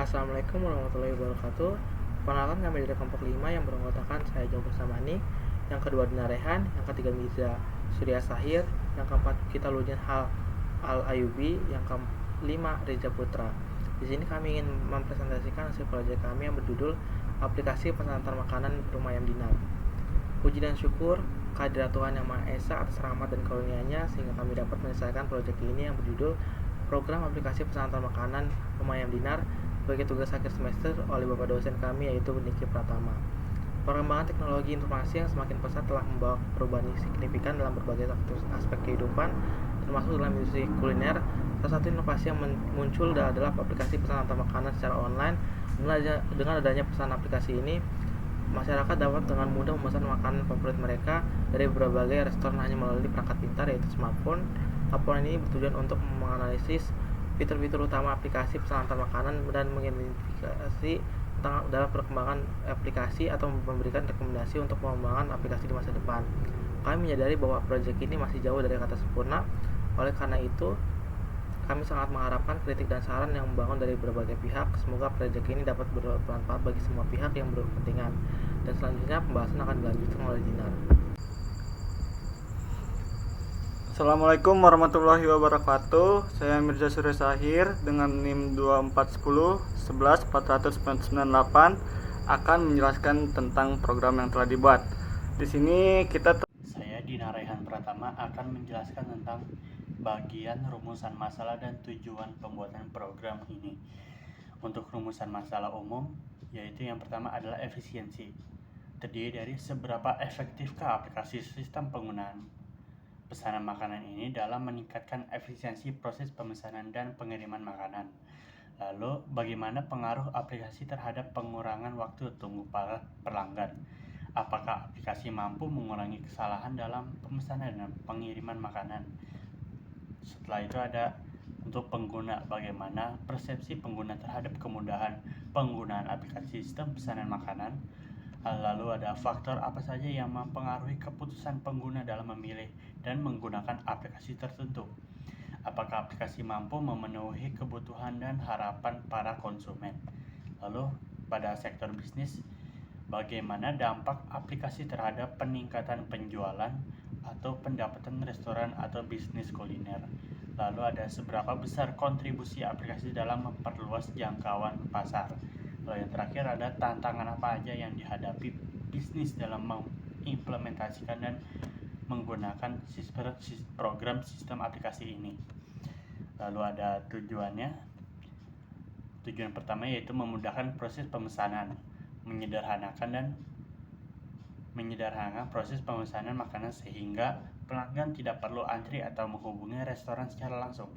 Assalamualaikum warahmatullahi wabarakatuh. Perkenalkan, kami dari kelompok 5 yang beranggotakan saya Joko Samani, yang kedua Dina Rehan, yang ketiga Mirza Surya Sahir, yang keempat Kitaludin Al Ayubi, yang kelima Reza Putra. Di sini kami ingin mempresentasikan hasil proyek kami yang berjudul Aplikasi Pengantar Makanan Rumah Ayam Dinar. Puji dan syukur kehadirat Tuhan Yang Maha Esa atas rahmat dan karunia-Nya sehingga kami dapat menyelesaikan proyek ini yang berjudul Program Aplikasi Pengantar Makanan Rumah Ayam Dinar sebagai tugas akhir semester oleh Bapak dosen kami, yaitu Niki Pratama. Perkembangan teknologi informasi yang semakin pesat telah membawa perubahan signifikan dalam berbagai aspek kehidupan, termasuk dalam industri kuliner. Salah satu inovasi yang muncul adalah aplikasi pesan antar makanan secara online. Dengan adanya pesan aplikasi ini, masyarakat dapat dengan mudah memesan makanan favorit mereka dari berbagai restoran hanya melalui perangkat pintar, yaitu smartphone. Laporan ini bertujuan untuk menganalisis fitur-fitur utama aplikasi pesan antar makanan dan mengidentifikasi dalam perkembangan aplikasi atau memberikan rekomendasi untuk pengembangan aplikasi di masa depan. Kami menyadari bahwa proyek ini masih jauh dari kata sempurna. Oleh karena itu, kami sangat mengharapkan kritik dan saran yang membangun dari berbagai pihak. Semoga proyek ini dapat bermanfaat bagi semua pihak yang berkepentingan. Dan selanjutnya pembahasan akan dilanjutkan oleh Dinar. Assalamualaikum warahmatullahi wabarakatuh. Saya Mirza Surya Sahir dengan NIM 2410114998 akan menjelaskan tentang program yang telah dibuat. Di sini Saya Dina Rehan Pratama akan menjelaskan tentang bagian rumusan masalah dan tujuan pembuatan program ini. Untuk rumusan masalah umum, yaitu yang pertama adalah efisiensi. Terdiri dari seberapa efektifkah aplikasi sistem penggunaan pesanan makanan ini dalam meningkatkan efisiensi proses pemesanan dan pengiriman makanan. Lalu, bagaimana pengaruh aplikasi terhadap pengurangan waktu tunggu para pelanggan? Apakah aplikasi mampu mengurangi kesalahan dalam pemesanan dan pengiriman makanan? Setelah itu ada untuk pengguna, bagaimana persepsi pengguna terhadap kemudahan penggunaan aplikasi sistem pesanan makanan. Lalu ada faktor apa saja yang mempengaruhi keputusan pengguna dalam memilih dan menggunakan aplikasi tertentu. Apakah aplikasi mampu memenuhi kebutuhan dan harapan para konsumen. Lalu pada sektor bisnis, bagaimana dampak aplikasi terhadap peningkatan penjualan atau pendapatan restoran atau bisnis kuliner. Lalu ada seberapa besar kontribusi aplikasi dalam memperluas jangkauan pasar. Lalu yang terakhir ada tantangan apa aja yang dihadapi bisnis dalam mengimplementasikan dan menggunakan program sistem aplikasi ini. Lalu ada tujuannya. Tujuan pertama yaitu memudahkan proses pemesanan, menyederhanakan proses pemesanan makanan sehingga pelanggan tidak perlu antri atau menghubungi restoran secara langsung.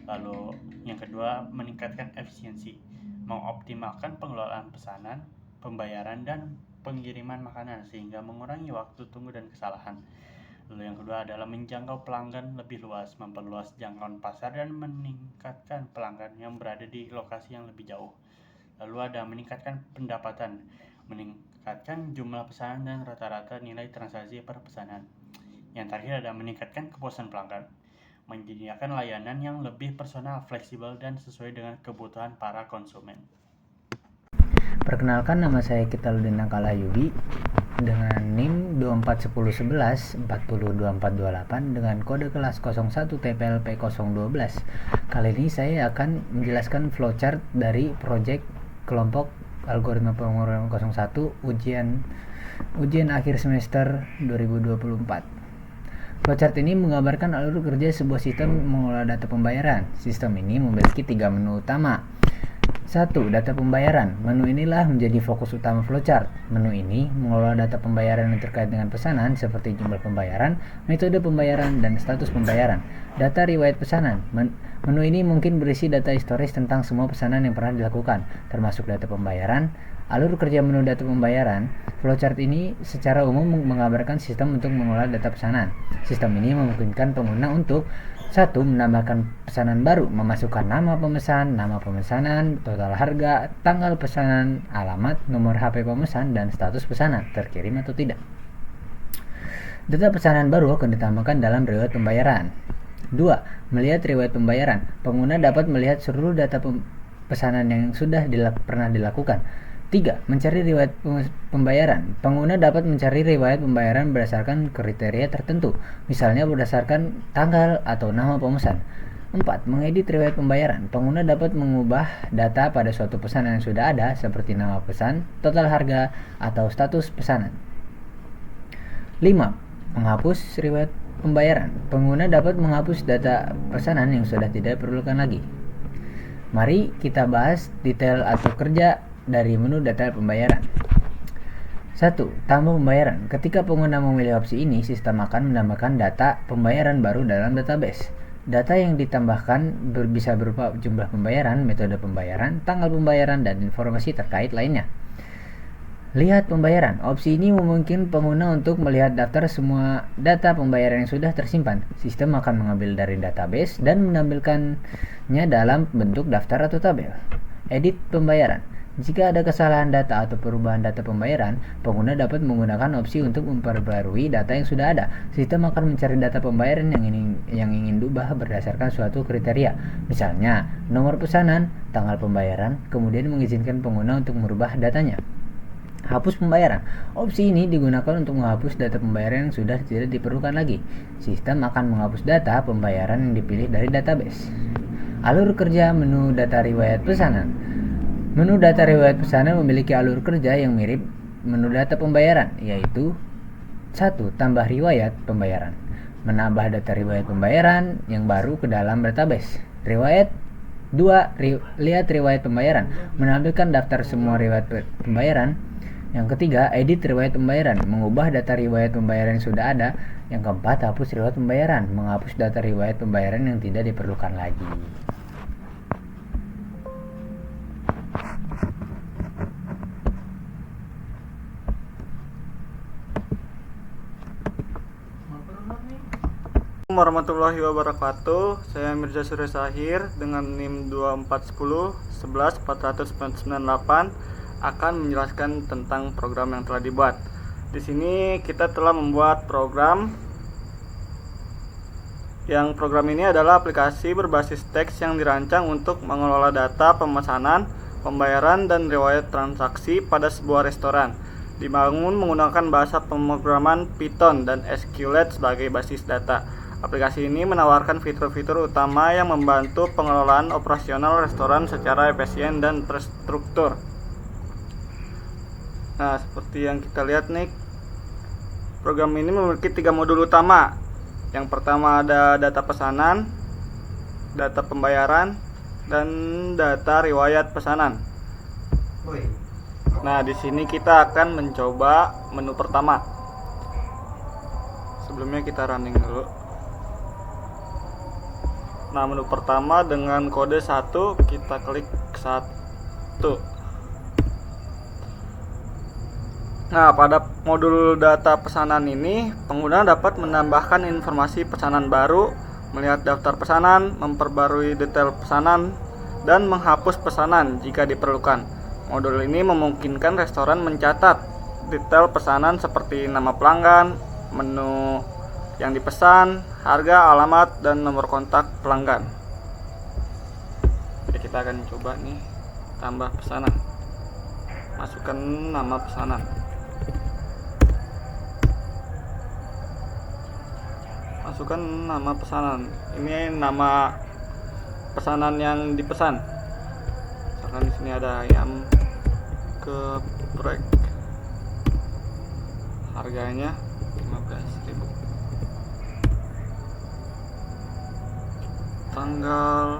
Lalu yang kedua, meningkatkan efisiensi, mengoptimalkan pengelolaan pesanan, pembayaran, dan pengiriman makanan sehingga mengurangi waktu tunggu dan kesalahan. Lalu yang kedua adalah menjangkau pelanggan lebih luas, memperluas jangkauan pasar dan meningkatkan pelanggan yang berada di lokasi yang lebih jauh. Lalu ada meningkatkan pendapatan, meningkatkan jumlah pesanan dan rata-rata nilai transaksi per pesanan. Yang terakhir ada meningkatkan kepuasan pelanggan, menyediakan layanan yang lebih personal, fleksibel, dan sesuai dengan kebutuhan para konsumen. Perkenalkan, nama saya Kitaludin Al Ayubi dengan NIM 241114022428 dengan kode kelas 01 TPLP 012. Kali ini saya akan menjelaskan flowchart dari proyek kelompok algoritma pemrograman 01 ujian akhir semester 2024. Flowchart ini menggambarkan alur kerja sebuah sistem mengelola data pembayaran. Sistem ini memiliki 3 menu utama. 1. Data pembayaran. Menu inilah menjadi fokus utama flowchart. Menu ini mengelola data pembayaran yang terkait dengan pesanan seperti jumlah pembayaran, metode pembayaran, dan status pembayaran. Data riwayat pesanan. Menu ini mungkin berisi data historis tentang semua pesanan yang pernah dilakukan, termasuk data pembayaran. Alur kerja menu data pembayaran. Flowchart ini secara umum menggambarkan sistem untuk mengelola data pesanan. Sistem ini memungkinkan pengguna untuk 1. Menambahkan pesanan baru, memasukkan nama pemesan, nama pemesanan, total harga, tanggal pesanan, alamat, nomor HP pemesan, dan status pesanan, terkirim atau tidak. Data pesanan baru akan ditambahkan dalam riwayat pembayaran. 2. Melihat riwayat pembayaran. Pengguna dapat melihat seluruh data pesanan yang sudah pernah dilakukan. 3. Mencari riwayat pembayaran. Pengguna dapat mencari riwayat pembayaran berdasarkan kriteria tertentu, misalnya berdasarkan tanggal atau nama pemesan. 4. Mengedit riwayat pembayaran. Pengguna dapat mengubah data pada suatu pesanan yang sudah ada, seperti nama pesan, total harga, atau status pesanan. 5. Menghapus riwayat pembayaran. Pengguna dapat menghapus data pesanan yang sudah tidak diperlukan lagi. Mari kita bahas detail atau kerja dari menu data pembayaran. 1. Tambah pembayaran. Ketika pengguna memilih opsi ini, sistem akan menambahkan data pembayaran baru dalam database. Data yang ditambahkan bisa berupa jumlah pembayaran, metode pembayaran, tanggal pembayaran, dan informasi terkait lainnya. Lihat pembayaran. Opsi ini memungkinkan pengguna untuk melihat daftar semua data pembayaran yang sudah tersimpan. Sistem akan mengambil dari database dan menampilkannya dalam bentuk daftar atau tabel. Edit pembayaran. Jika ada kesalahan data atau perubahan data pembayaran, pengguna dapat menggunakan opsi untuk memperbarui data yang sudah ada. Sistem akan mencari data pembayaran yang ingin diubah berdasarkan suatu kriteria, misalnya nomor pesanan, tanggal pembayaran, kemudian mengizinkan pengguna untuk merubah datanya. Hapus pembayaran. Opsi ini digunakan untuk menghapus data pembayaran yang sudah tidak diperlukan lagi. Sistem akan menghapus data pembayaran yang dipilih dari database. Alur kerja menu data riwayat pesanan. Menu data riwayat pesanan memiliki alur kerja yang mirip menu data pembayaran, yaitu 1. Tambah riwayat pembayaran. Menambah data riwayat pembayaran yang baru ke dalam database. 2. Lihat riwayat pembayaran. Menampilkan daftar semua riwayat pembayaran. Yang 3. Edit riwayat pembayaran. Mengubah data riwayat pembayaran yang sudah ada. Yang 4. Hapus riwayat pembayaran. Menghapus data riwayat pembayaran yang tidak diperlukan lagi. Warahmatullahi wabarakatuh. Saya Mirza Surya Sahir dengan NIM 2410 11 498 akan menjelaskan tentang program yang telah dibuat. Di sini kita telah membuat program ini adalah aplikasi berbasis teks yang dirancang untuk mengelola data pemesanan, pembayaran, dan riwayat transaksi pada sebuah restoran. Dibangun menggunakan bahasa pemrograman Python dan SQLite sebagai basis data. Aplikasi ini menawarkan fitur-fitur utama yang membantu pengelolaan operasional restoran secara efisien dan terstruktur. Nah, seperti yang kita lihat nih, program ini memiliki 3 modul utama. Yang pertama ada data pesanan, data pembayaran, dan data riwayat pesanan. Nah, di sini kita akan mencoba menu pertama. Sebelumnya kita running dulu. Nah, menu pertama dengan kode 1, kita klik 1. Nah, pada modul data pesanan ini, pengguna dapat menambahkan informasi pesanan baru, melihat daftar pesanan, memperbarui detail pesanan, dan menghapus pesanan jika diperlukan. Modul ini memungkinkan restoran mencatat detail pesanan seperti nama pelanggan, menu yang dipesan, harga, alamat, dan nomor kontak pelanggan. Jadi kita akan coba nih tambah pesanan. Masukkan nama pesanan. Masukkan nama pesanan. Ini nama pesanan yang dipesan. Misalkan di sini ada ayam geprek. Harganya 15.000. Tanggal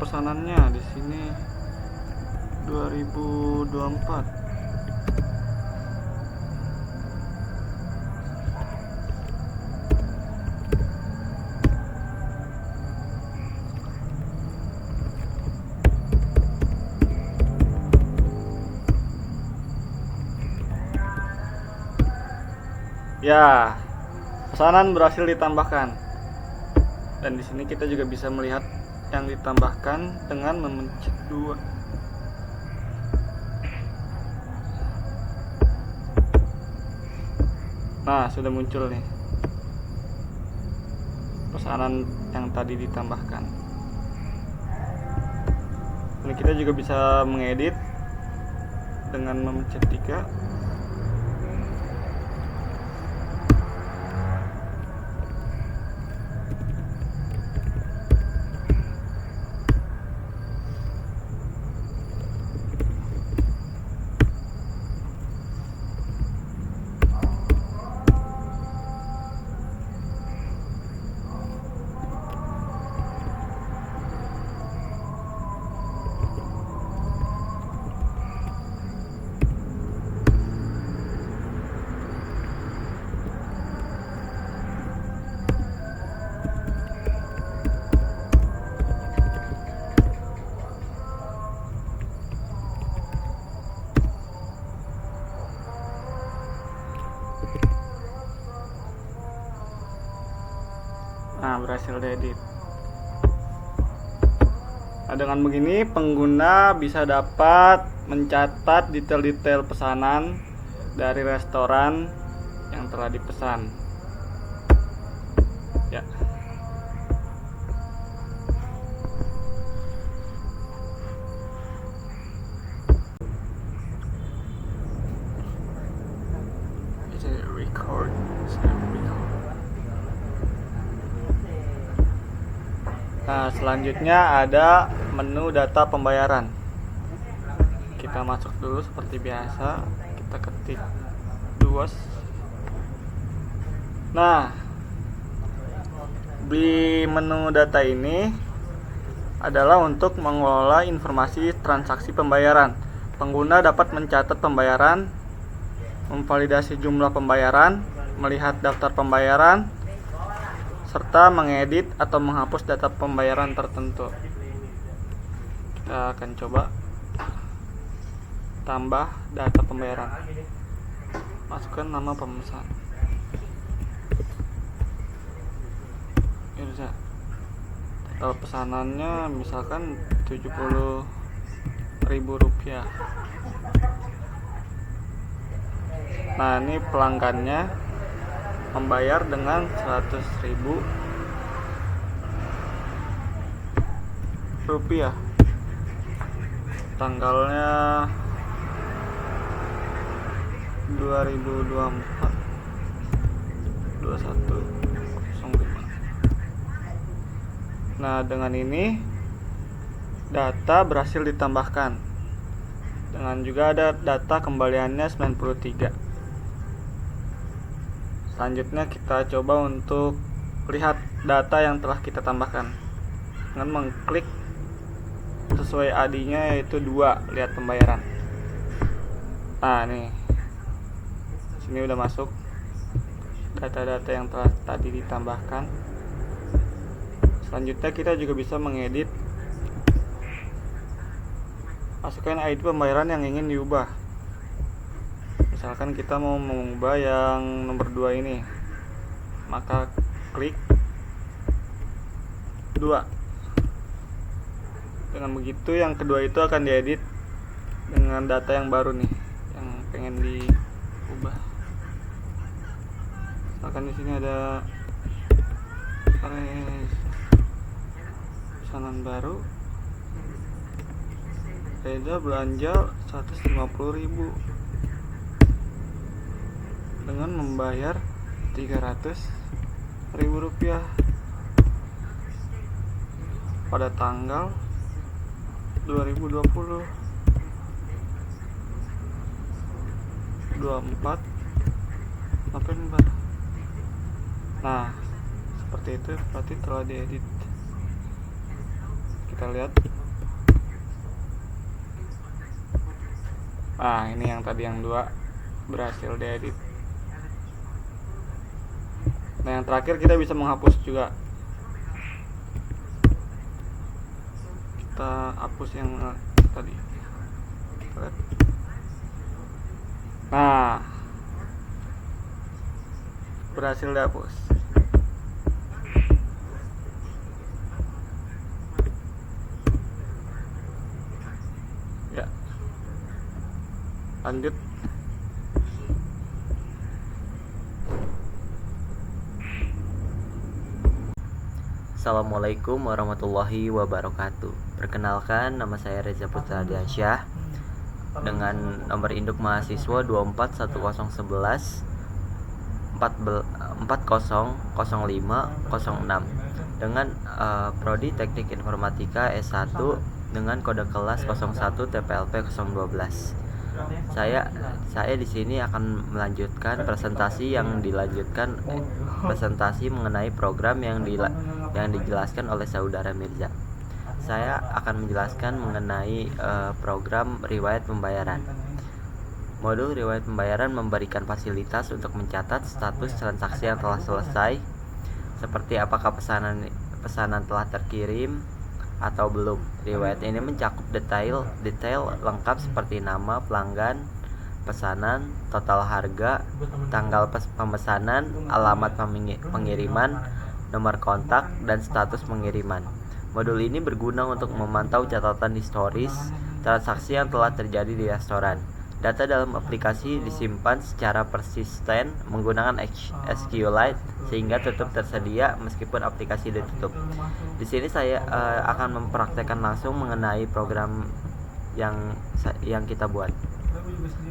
pesanannya di sini 2024. Ya, pesanan berhasil ditambahkan. Dan di sini kita juga bisa melihat yang ditambahkan dengan memencet 2. Nah, sudah muncul nih pesanan yang tadi ditambahkan. Ini kita juga bisa mengedit dengan memencet 3. Nah, berhasil diedit. Nah, dengan begini pengguna bisa dapat mencatat detail-detail pesanan dari restoran yang telah dipesan. Ya. Nah, selanjutnya ada menu data pembayaran. Kita masuk dulu seperti biasa, kita ketik duos. Nah, di menu data ini adalah untuk mengelola informasi transaksi pembayaran. Pengguna dapat mencatat pembayaran, memvalidasi jumlah pembayaran, melihat daftar pembayaran, serta mengedit atau menghapus data pembayaran tertentu. Kita akan coba tambah data pembayaran. Masukkan nama pemesan. Ini total pesanannya misalkan Rp70.000. Nah, ini pelanggannya membayar dengan Rp100.000. Tanggalnya 2024 2105. Nah, dengan ini data berhasil ditambahkan. Dengan juga ada data kembaliannya 93. Selanjutnya kita coba untuk lihat data yang telah kita tambahkan dengan mengklik sesuai ID-nya, yaitu 2, lihat pembayaran. Nah, nih sini udah masuk data-data yang telah tadi ditambahkan. Selanjutnya kita juga bisa mengedit, masukkan ID pembayaran yang ingin diubah. Misalkan kita mau mengubah yang nomor 2 ini, maka klik 2. Dengan begitu yang kedua itu akan diedit dengan data yang baru nih, yang pengen diubah. Misalkan di sini ada pesanan baru, Reza belanja 150.000 dengan membayar Rp300.000 pada tanggal 2020 24 November. Nah, seperti itu berarti telah diedit. Kita lihat. Nah, ini yang tadi yang 2 berhasil diedit. Nah, yang terakhir kita bisa menghapus juga. Kita hapus yang tadi. Nah, berhasil dihapus. Ya, lanjut. Assalamualaikum warahmatullahi wabarakatuh. Perkenalkan, nama saya Reza Putra Diansyah dengan nomor induk mahasiswa 241011 400506 dengan prodi Teknik Informatika S1 dengan kode kelas 01 TPLP 012. Saya di sini akan melanjutkan presentasi mengenai program yang dijelaskan oleh saudara Mirza. Saya akan menjelaskan mengenai program riwayat pembayaran. Modul riwayat pembayaran memberikan fasilitas untuk mencatat status transaksi yang telah selesai, seperti apakah pesanan telah terkirim atau belum. Riwayat ini mencakup detail lengkap seperti nama pelanggan, pesanan, total harga, tanggal pemesanan, alamat pengiriman, nomor kontak, dan status pengiriman. Modul ini berguna untuk memantau catatan historis transaksi yang telah terjadi di restoran. Data dalam aplikasi disimpan secara persisten menggunakan SQLite sehingga tetap tersedia meskipun aplikasi ditutup. Di sini saya akan mempraktekkan langsung mengenai program yang kita buat.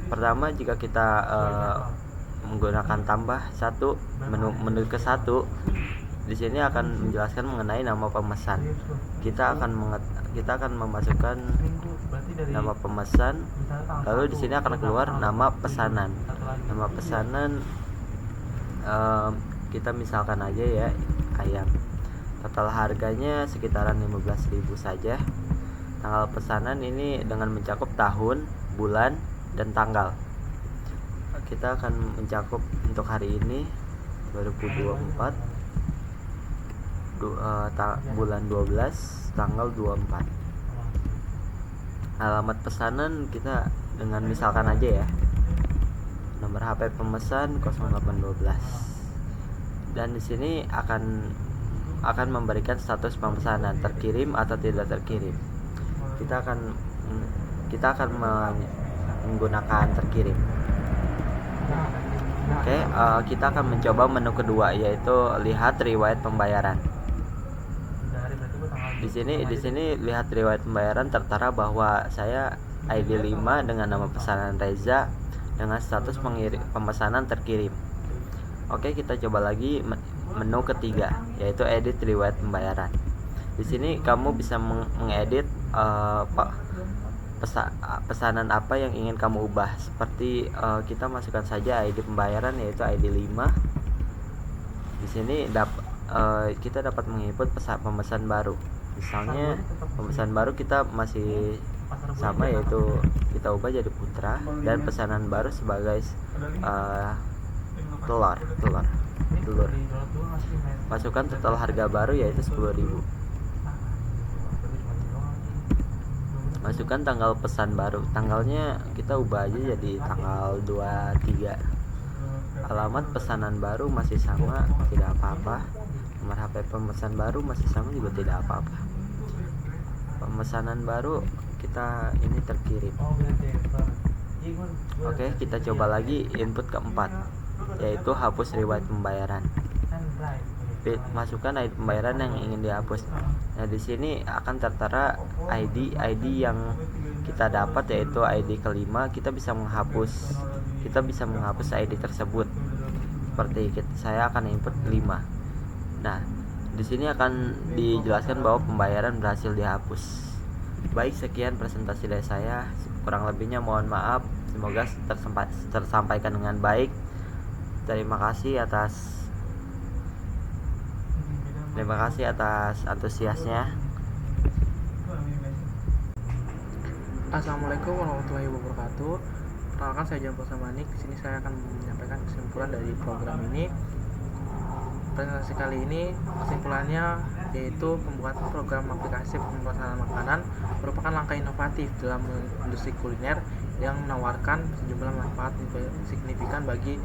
Pertama, jika kita menggunakan tambah satu menu ke satu, di sini akan menjelaskan mengenai nama pemesan. Kita akan memasukkan nama pemesan, lalu di sini akan keluar nama pesanan. Nama pesanan kita misalkan aja ya ayam. Total harganya sekitaran 15.000 saja. Tanggal pesanan ini dengan mencakup tahun, bulan, dan tanggal. Kita akan mencakup untuk hari ini 2024 bulan 12 tanggal 24. Alamat pesanan kita dengan misalkan aja ya, nomor HP pemesan 0812, dan di sini akan memberikan status pemesanan terkirim atau tidak terkirim. Kita akan menggunakan terkirim. Oke, kita akan mencoba menu kedua, yaitu lihat riwayat pembayaran. Di sini lihat riwayat pembayaran tertera bahwa saya ID 5 dengan nama pesanan Reza dengan status pemesanan terkirim. Oke, kita coba lagi menu ketiga, yaitu edit riwayat pembayaran. Di sini kamu bisa mengedit pesanan apa yang ingin kamu ubah. Seperti kita masukkan saja ID pembayaran, yaitu ID 5. Di sini kita dapat menginput pemesan baru. Misalnya pemesan baru kita masih sama, yaitu kita ubah jadi Putra, dan pesanan baru sebagai telur. Masukkan total harga baru, yaitu 10.000. Masukkan tanggal pesan baru. Tanggalnya kita ubah aja jadi tanggal 23. Alamat pesanan baru masih sama, tidak apa-apa. Nomor HP pemesan baru masih sama, juga tidak apa-apa. Pemesanan baru kita ini terkirim. Oke, kita coba lagi input keempat, yaitu hapus riwayat pembayaran. Masukkan ID pembayaran yang ingin dihapus. Nah, di sini akan tertera ID yang kita dapat, yaitu ID kelima. Kita bisa menghapus ID tersebut. Seperti saya akan input 5. Nah, di sini akan dijelaskan bahwa pembayaran berhasil dihapus. Baik, sekian presentasi dari saya. Kurang lebihnya mohon maaf. Semoga tersampaikan dengan baik. Terima kasih atas antusiasnya. Assalamualaikum warahmatullahi wabarakatuh. Perkenalkan, saya Jampo Samanik. Di sini saya akan menyampaikan kesimpulan dari program ini. Presentasi kali ini kesimpulannya yaitu pembuatan program aplikasi pemesanan makanan merupakan langkah inovatif dalam industri kuliner yang menawarkan sejumlah manfaat signifikan bagi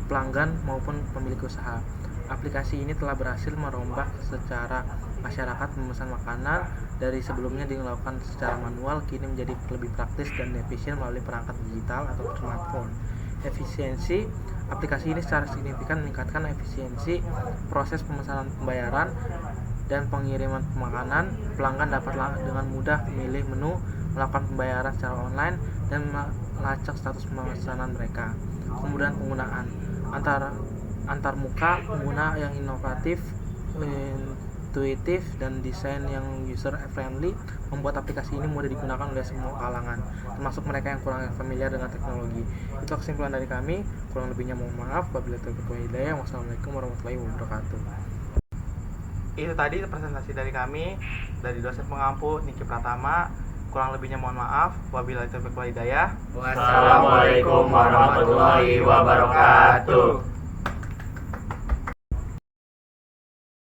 pelanggan maupun pemilik usaha. Aplikasi ini telah berhasil merombak secara masyarakat memesan makanan dari sebelumnya dilakukan secara manual, kini menjadi lebih praktis dan efisien melalui perangkat digital atau smartphone. Efisiensi aplikasi ini secara signifikan meningkatkan efisiensi proses pemesanan pembayaran dan pengiriman makanan, pelanggan dapat dengan mudah memilih menu, melakukan pembayaran secara online, dan melacak status pemesanan mereka. Kemudian penggunaan antar muka, pengguna yang inovatif, intuitif, dan desain yang user friendly membuat aplikasi ini mudah digunakan oleh semua kalangan, termasuk mereka yang kurang familiar dengan teknologi. Itu kesimpulan dari kami. Kurang lebihnya mohon maaf. Wabillahi taufiq wal hidayah. Wassalamualaikum warahmatullahi wabarakatuh. Itu tadi presentasi dari kami, dari dosen pengampu Niki Pratama. Kurang lebihnya mohon maaf. Wabillahi taufiq wal hidayah. Wassalamualaikum warahmatullahi wabarakatuh.